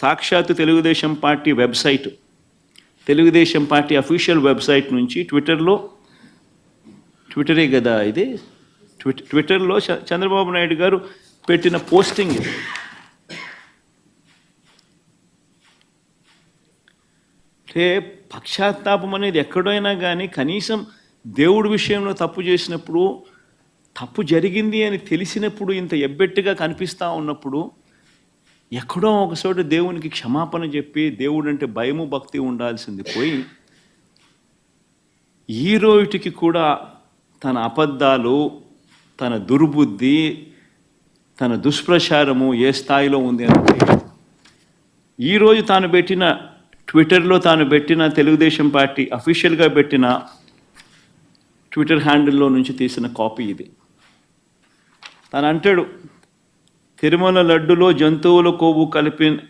సాక్షాత్ Telugu Desam party website, Telugu Desam party official website నుంచి ట్విట్టరే కదా ఇది, ట్విట్టర్లో చంద్రబాబు నాయుడు గారు పెట్టిన పోస్టింగ్ ఇది. అంటే పక్షాత్తాపం అనేది ఎక్కడైనా కానీ కనీసం దేవుడి విషయంలో తప్పు చేసినప్పుడు, తప్పు జరిగింది అని తెలిసినప్పుడు, ఇంత ఎబ్బెట్టుగా కనిపిస్తూ ఉన్నప్పుడు ఎక్కడో ఒకచోట దేవునికి క్షమాపణ చెప్పి దేవుడు అంటే భయము భక్తి ఉండాల్సింది పోయి ఈ రోజుకి కూడా తన అబద్ధాలు, తన దుర్బుద్ధి, తన దుష్ప్రచారము ఏ స్థాయిలో ఉంది అంటే ఈరోజు తాను పెట్టిన ట్విట్టర్లో తాను పెట్టిన తెలుగుదేశం పార్టీ అఫీషియల్గా పెట్టిన ట్విట్టర్ హ్యాండిల్లో నుంచి తీసిన కాపీ ఇది. తను అంటాడు, తిరుమల లడ్డులో జంతువుల కొవ్వు